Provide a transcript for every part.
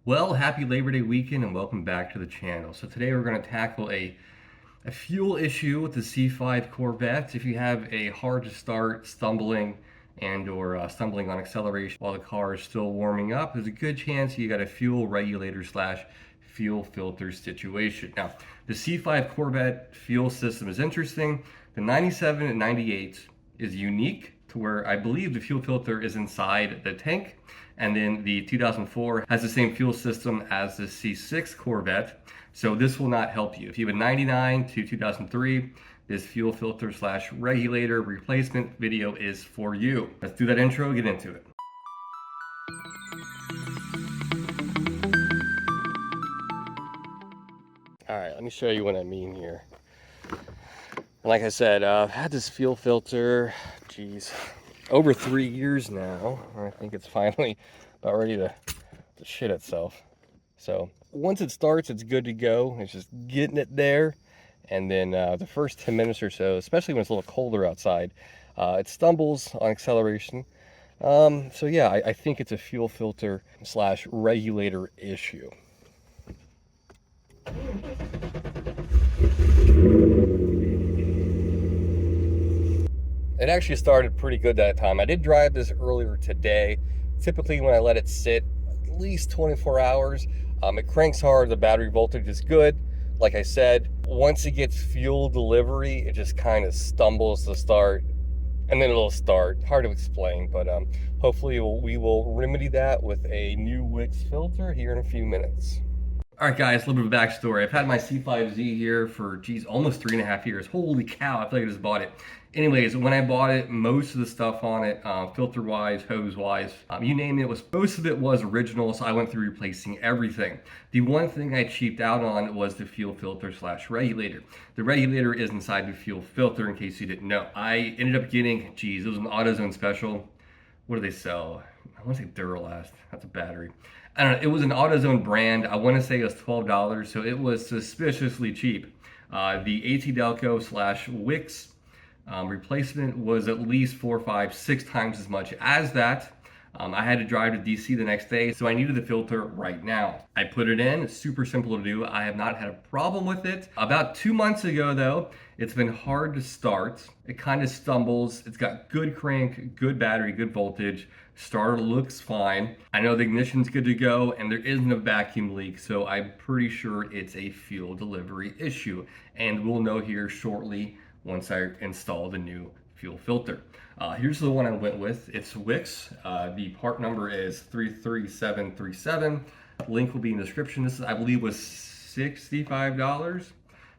Well, happy Labor Day weekend and welcome back to the channel. So today we're going to tackle a fuel issue with the C5 Corvette. If you have a hard to start, stumbling or stumbling on acceleration while the car is still warming up, there's a good chance you got a fuel regulator slash fuel filter situation. Now, the C5 Corvette fuel system is interesting. The 97 and 98 is unique to where I believe the fuel filter is inside the tank. And then the 2004 has the same fuel system as the C6 Corvette. So this will not help you. If you have a 99 to 2003, this fuel filter slash regulator replacement video is for you. Let's do that intro, get into it. All right, let me show you what I mean here. Like I said, I've had this fuel filter, geez, over 3 years now. I think it's finally about ready to shit itself. So once it starts, it's good to go. It's just getting it there. And then the first 10 minutes or so, especially when it's a little colder outside, it stumbles on acceleration. So yeah, I think it's a fuel filter slash regulator issue. It actually started pretty good that time. I did drive this earlier today. Typically when I let it sit at least 24 hours, it cranks hard, the battery voltage is good. Like I said, once it gets fuel delivery, it just kind of stumbles to start, and then it'll start. Hard to explain, but hopefully we will remedy that with a new Wix filter here in a few minutes. All right, guys, a little bit of a backstory. I've had my C5Z here for, geez, almost 3.5 years. Holy cow, I feel like I just bought it. Anyways, when I bought it, most of the stuff on it, filter-wise, hose-wise, you name it, most of it was original, so I went through replacing everything. The one thing I cheaped out on was the fuel filter slash regulator. The regulator is inside the fuel filter, in case you didn't know. I ended up getting, geez, it was an AutoZone special. What do they sell? I want to say Duralast. That's a battery. I don't know. It was an AutoZone brand. I want to say it was $12, so it was suspiciously cheap. The AT Delco slash Wix replacement was at least 4, 5, 6 times as much as that. I had to drive to DC the next day, so I needed the filter right now. I put it in. It's super simple to do. I have not had a problem with it. About 2 months ago, though, it's been hard to start. It kind of stumbles. It's got good crank, good battery, good voltage. Starter looks fine. I know the ignition's good to go, and there isn't a vacuum leak, so I'm pretty sure it's a fuel delivery issue. And we'll know here shortly once I install the new fuel filter. Here's the one I went with. It's Wix. The part number is 33737. Link will be in the description. This, I believe, was $65.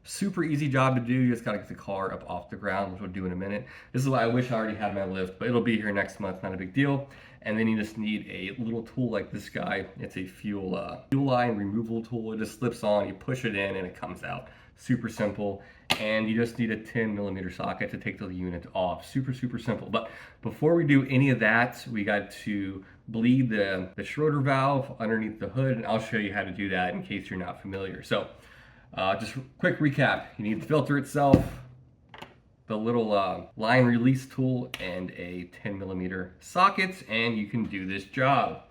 Super easy job to do. You just gotta get the car up off the ground, which we'll do in a minute. This is why I wish I already had my lift, but it'll be here next month, not a big deal. And then you just need a little tool like this guy. It's a fuel line removal tool. It just slips on, you push it in, and it comes out. Super simple. And you just need a 10mm socket to take the unit off. Super, super simple. But before we do any of that, we got to bleed the Schroeder valve underneath the hood, and I'll show you how to do that in case you're not familiar. So just quick recap. You need the filter itself, the little line release tool, and a 10mm socket, and you can do this job.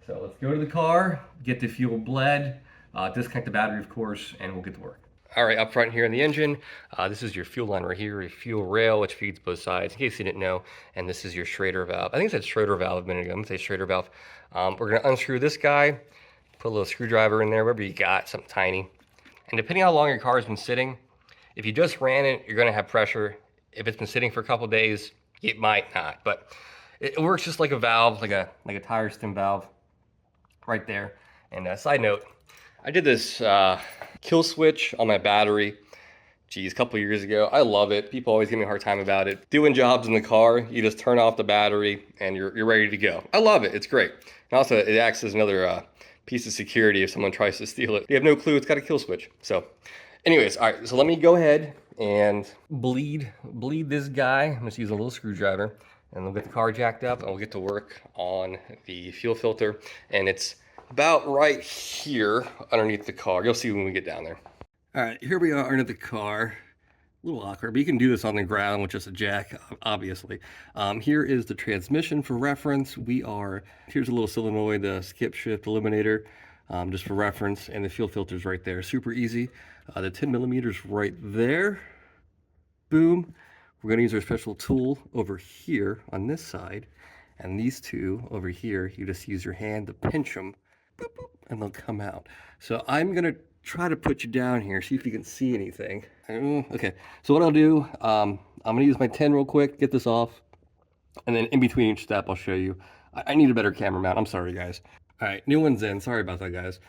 So let's go to the car, get the fuel bled, disconnect the battery, of course, and we'll get to work. All right, up front here in the engine, this is your fuel line right here, a fuel rail, which feeds both sides, in case you didn't know, and this is your Schroeder valve. I think it said Schroeder valve a minute ago. I'm gonna say Schroeder valve. We're gonna unscrew this guy, put a little screwdriver in there, wherever you got, something tiny. And depending on how long your car has been sitting, if you just ran it, you're gonna have pressure. If it's been sitting for a couple days, it might not, but it works just like a valve, like a tire stem valve right there. And side note, I did this kill switch on my battery, geez, a couple years ago. I love it. People always give me a hard time about it. Doing jobs in the car, you just turn off the battery and you're ready to go. I love it. It's great. And also, it acts as another piece of security if someone tries to steal it. You have no clue it's got a kill switch. So anyways, all right, so let me go ahead and bleed this guy. I'm just using a little screwdriver, and we'll get the car jacked up and we'll get to work on the fuel filter. And it's about right here underneath the car. You'll see when we get down there. All right, here we are under the car. A little awkward, but you can do this on the ground with just a jack, obviously. Here is the transmission for reference. Here's a little solenoid, the skip shift eliminator. just for reference, and the fuel filter's right there. Super easy. The 10 millimeters right there. Boom. We're going to use our special tool over here on this side, and these two over here, you just use your hand to pinch them, boop, boop, and they'll come out. So I'm going to try to put you down here, see if you can see anything. Okay, so what I'll do, I'm going to use my 10 real quick, get this off, and then in between each step, I'll show you. I need a better camera mount. I'm sorry, guys. All right, new one's in. Sorry about that, guys.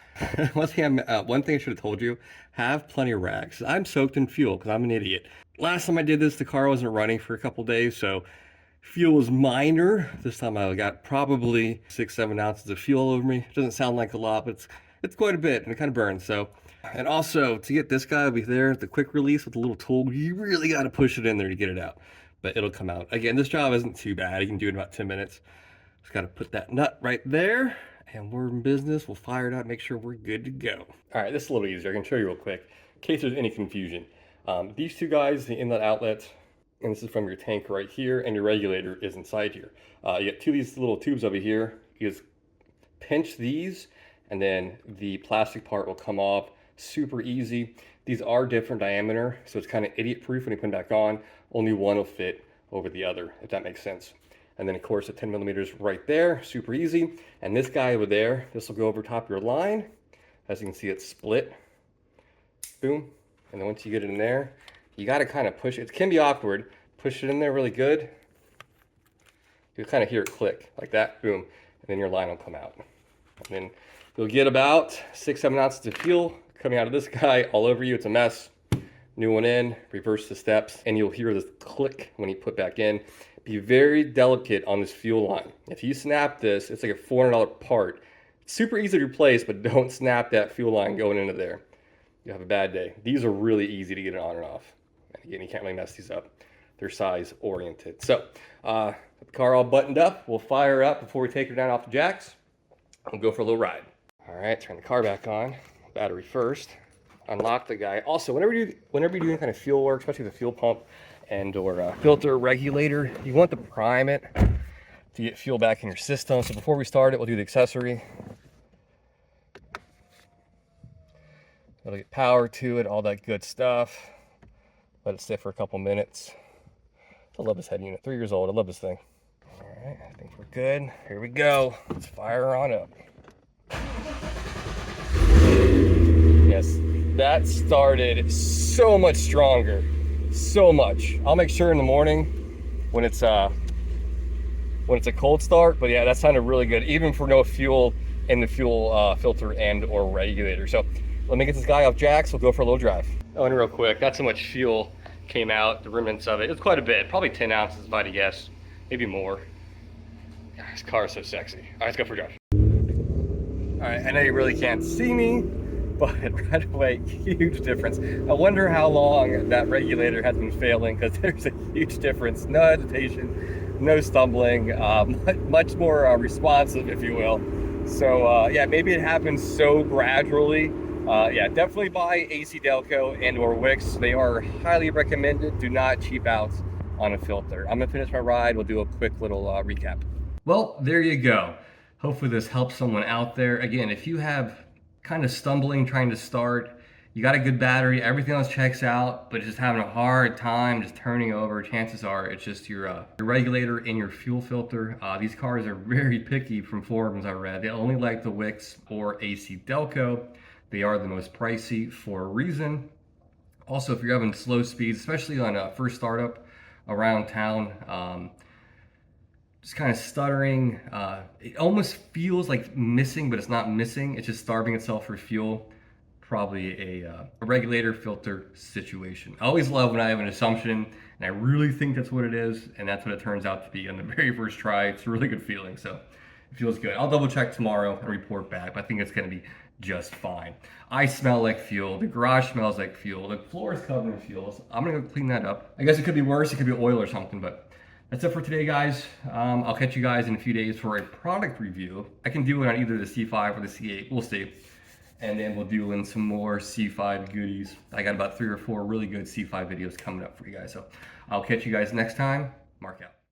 one thing I should have told you, have plenty of racks. I'm soaked in fuel because I'm an idiot. Last time I did this, the car wasn't running for a couple days, so fuel was minor. This time I got probably 6-7 ounces of fuel over me. It doesn't sound like a lot, but it's quite a bit, and it kind of burns. So, and also to get this guy over there, the quick release with the little tool, you really got to push it in there to get it out, but it'll come out. Again, this job isn't too bad. You can do it in about 10 minutes. Just got to put that nut right there, and we're in business. We'll fire it out, make sure we're good to go. All right, this is a little easier. I can show you real quick in case there's any confusion. These two guys, the inlet outlet, and this is from your tank right here, and your regulator is inside here. You get two of these little tubes over here. You just pinch these, and then the plastic part will come off. Super easy. These are different diameter, so it's kind of idiot-proof when you put them back on. Only one will fit over the other, if that makes sense. And then, of course, the 10 millimeters right there, super easy. And this guy over there, this will go over top of your line. As you can see, it's split. Boom. And then once you get it in there, you got to kind of push it. It can be awkward. Push it in there really good. You'll kind of hear it click like that. Boom. And then your line will come out. And then you'll get about 6-7 ounces of fuel coming out of this guy all over you. It's a mess. New one in, reverse the steps, and you'll hear this click when you put back in. Be very delicate on this fuel line. If you snap this, it's like a $400 part. It's super easy to replace, but don't snap that fuel line going into there. You'll have a bad day. These are really easy to get it on and off. And again, you can't really mess these up. They're size oriented. So, the car all buttoned up. We'll fire up before we take her down off the jacks. We'll go for a little ride. All right, turn the car back on. Battery first. Unlock the guy. Also, whenever you do any kind of fuel work, especially the fuel pump and or filter regulator, you want to prime it to get fuel back in your system. So before we start it, we'll do the accessory. It'll get power to it, all that good stuff. Let it sit for a couple minutes. I love this head unit. 3 years old. I love this thing. All right, I think we're good. Here we go. Let's fire on up. Yes, that started so much stronger. So much. I'll make sure in the morning when it's a cold start, but yeah, that sounded really good, even for no fuel in the fuel filter and or regulator. So let me get this guy off jacks. We'll go for a little drive. Oh, and real quick, that's how much fuel came out, the remnants of it. It was quite a bit, probably 10 ounces if I had to guess, maybe more. God, this car is so sexy. All right, let's go for a drive. All right, I know you really can't see me, but right away, huge difference. I wonder how long that regulator has been failing, because there's a huge difference. No hesitation, no stumbling, much more responsive, if you will. So yeah, maybe it happens so gradually. Yeah, definitely buy AC Delco and or Wix. They are highly recommended. Do not cheap out on a filter. I'm gonna finish my ride. We'll do a quick little recap. Well, there you go. Hopefully this helps someone out there. Again, if you have kind of stumbling trying to start, you got a good battery, everything else checks out, but just having a hard time just turning over, chances are it's just your regulator and your fuel filter. These cars are very picky from forums I read. They only like the Wix or AC Delco. They are the most pricey for a reason. Also, if you're having slow speeds, especially on a first startup around town, just kind of stuttering, it almost feels like missing, but it's not missing. It's just starving itself for fuel. Probably a regulator filter situation. I always love when I have an assumption and I really think that's what it is, and that's what it turns out to be on the very first try. It's a really good feeling, so it feels good. I'll double check tomorrow and report back, but I think it's gonna be just fine. I smell like fuel. The garage smells like fuel. The floor is covered in fuel. So I'm gonna go clean that up. I guess it could be worse. It could be oil or something, but that's it for today, guys. I'll catch you guys in a few days for a product review. I can do it on either the C5 or the C8. We'll see. And then we'll do in some more C5 goodies. I got about 3 or 4 really good C5 videos coming up for you guys. So I'll catch you guys next time. Mark out.